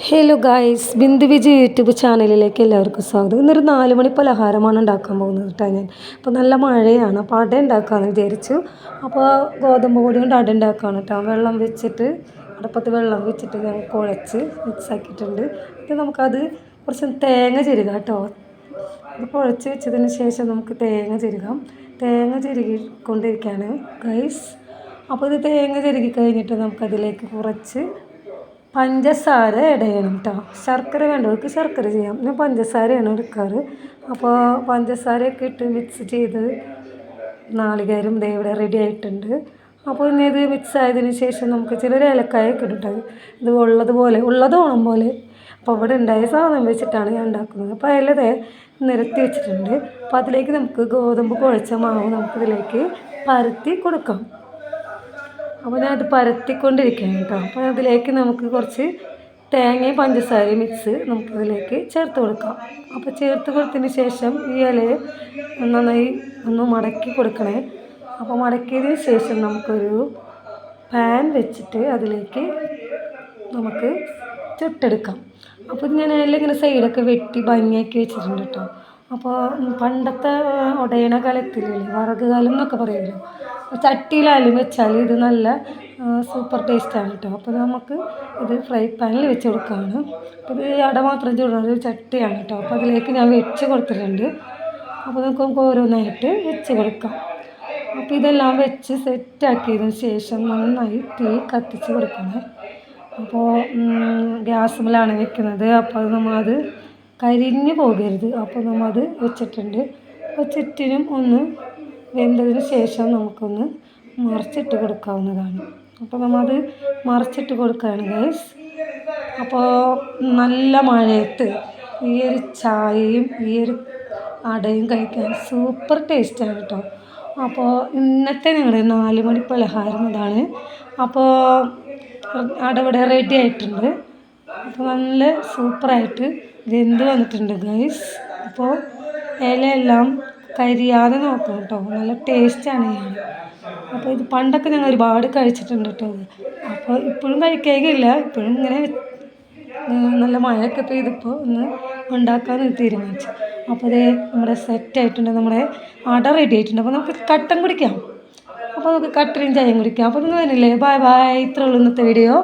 Hello guys, Bindu Viji YouTube ചാനലിലേക്ക് എല്ലാവർക്കും സ്വാഗതം. ഇന്നൊരു 4 മണി പലഹാരമാണ് ഉണ്ടാക്കാൻ പോകുന്നത് കേട്ടോ ഞാൻ. അപ്പോൾ നല്ല മഴയാണ്, അപ്പോൾ അട ഉണ്ടാക്കാമെന്ന് വിചാരിച്ചു. അപ്പോൾ ഗോതമ്പ് പൊടി കൊണ്ട് അട ഉണ്ടാക്കുകയാണ് കേട്ടോ. വെള്ളം വെച്ചിട്ട് അടുപ്പത്ത് വെള്ളം വെച്ചിട്ട് ഞാൻ കുഴച്ച് മിക്സ് ആക്കിയിട്ടുണ്ട്. ഇത് നമുക്കത് കുറച്ച് തേങ്ങ ചിരുകാം കേട്ടോ. ഇത് കുഴച്ച് വെച്ചതിന് ശേഷം നമുക്ക് തേങ്ങ ചിരുകാം. തേങ്ങ ചിരുകിക്കൊണ്ടിരിക്കുകയാണ് ഗൈസ്. അപ്പോൾ ഇത് തേങ്ങ ചിരുകി കഴിഞ്ഞിട്ട് നമുക്കതിലേക്ക് കുറച്ച് പഞ്ചസാര ആഡ് ചെയ്യണം കേട്ടോ. ശർക്കര വേണ്ടവർക്ക് ശർക്കര ചെയ്യാം. ഞാൻ പഞ്ചസാരയാണ് എടുക്കാറ്. അപ്പോൾ പഞ്ചസാരയൊക്കെ ഇട്ട് മിക്സ് ചെയ്ത് നാളികേരം ദേ ഇവിടെ റെഡി ആയിട്ടുണ്ട്. അപ്പോൾ ഇനി ഇത് മിക്സ് ആയതിനു ശേഷം നമുക്ക് ചിലർ ഏലക്കായൊക്കെ ഇട്ടിട്ട് ഇത് ഉള്ളതോണം പോലെ അപ്പോൾ ഇവിടെ ഉണ്ടായ സാധനം വെച്ചിട്ടാണ് ഞാൻ ഉണ്ടാക്കുന്നത്. അപ്പോൾ അതിലത് നിരത്തി വെച്ചിട്ടുണ്ട്. അപ്പോൾ അതിലേക്ക് നമുക്ക് ഗോതമ്പ് കുഴച്ച മാവ് നമുക്കിതിലേക്ക് പരത്തി കൊടുക്കാം. അപ്പോൾ ഞാനത് പരത്തിക്കൊണ്ടിരിക്കുകയാണ് കേട്ടോ. അപ്പോൾ അതിലേക്ക് നമുക്ക് കുറച്ച് തേങ്ങയും പഞ്ചസാരയും മിക്സ് നമുക്കതിലേക്ക് ചേർത്ത് കൊടുക്കാം. അപ്പോൾ ചേർത്ത് കൊടുത്തതിന് ശേഷം ഈ ഇലയെ നന്നായി ഒന്ന് മടക്കി കൊടുക്കണേ. അപ്പോൾ മടക്കിയതിന് ശേഷം നമുക്കൊരു പാൻ വെച്ചിട്ട് അതിലേക്ക് നമുക്ക് ചുട്ടെടുക്കാം. അപ്പോൾ ഞാൻ അതിൽ ഇങ്ങനെ സൈഡൊക്കെ വെട്ടി ഭംഗിയാക്കി വെച്ചിട്ടുണ്ട് കേട്ടോ. അപ്പോൾ പണ്ടത്തെ ഉടയണ കലത്തില്ലേ, വിറക് കലം എന്നൊക്കെ പറയുമല്ലോ, ചട്ടിയിലായാലും വെച്ചാൽ ഇത് നല്ല സൂപ്പർ ടേസ്റ്റാണ് കേട്ടോ. അപ്പോൾ നമുക്ക് ഇത് ഫ്രൈ പാനിൽ വെച്ച് കൊടുക്കുകയാണ്. അപ്പോൾ ഇത് അട മാത്രം ചൂടുന്ന ഒരു ചട്ടിയാണ് കേട്ടോ. അപ്പോൾ അതിലേക്ക് ഞാൻ വെച്ച് കൊടുത്തിട്ടുണ്ട്. അപ്പോൾ നമുക്ക് ഓരോന്നായിട്ട് വെച്ച് കൊടുക്കാം. അപ്പോൾ ഇതെല്ലാം വെച്ച് സെറ്റാക്കിയതിന് ശേഷം നന്നായി തീ കത്തിച്ച് കൊടുക്കണം. അപ്പോൾ ഗ്യാസുമേലാണ് വെക്കുന്നത്. അപ്പോൾ നമ്മളത് കരിഞ്ഞ് പോകരുത്. അപ്പോൾ നമ്മളത് വെച്ചിട്ടുണ്ട്. അപ്പോൾ ചുറ്റിനും ഒന്ന് വെന്തതിന് ശേഷം നമുക്കൊന്ന് മറിച്ചിട്ട് കൊടുക്കാവുന്നതാണ്. അപ്പോൾ നമ്മളത് മറിച്ചിട്ട് കൊടുക്കുകയാണ് ഗൈസ്. അപ്പോൾ നല്ല മഴയത്ത് ഈ ഒരു ചായയും ഈ ഒരു അടയും കഴിക്കാൻ സൂപ്പർ ടേസ്റ്റാണ് കേട്ടോ. അപ്പോൾ ഇന്നത്തെ ഞങ്ങളുടെ 4 മണി പലഹാരം ഇതാണ്. അപ്പോൾ അട ഇവിടെ റെഡി ആയിട്ടുണ്ട്. അപ്പോൾ നല്ല സൂപ്പറായിട്ട് വെന്ത് വന്നിട്ടുണ്ട് ഗൈസ്. അപ്പോൾ ഇലയെല്ലാം കരിയാതെ നോക്കണം കേട്ടോ. നല്ല ടേസ്റ്റാണ് ഞാൻ. അപ്പോൾ ഇത് പണ്ടൊക്കെ ഞങ്ങൾ ഒരുപാട് കഴിച്ചിട്ടുണ്ട് കേട്ടോ. അപ്പോൾ ഇപ്പോഴും കഴിക്കുകയില്ല. ഇപ്പോഴും ഇങ്ങനെ നല്ല മഴയൊക്കെ പെയ്തപ്പോൾ ഒന്ന് ഉണ്ടാക്കാൻ തീരുമാനിച്ചു. അപ്പോൾ അത് നമ്മുടെ സെറ്റായിട്ടുണ്ട്. നമ്മുടെ അട റെഡി ആയിട്ടുണ്ട്. അപ്പോൾ നമുക്ക് കട്ടൻ കുടിക്കാം. അപ്പോൾ നമുക്ക് കട്ടനും ചായയും കുടിക്കാം. അപ്പോൾ നിങ്ങൾ തന്നെയല്ലേ. Bye bye. ഇത്രേ ഉള്ളൂ ഇന്നത്തെ വീഡിയോ.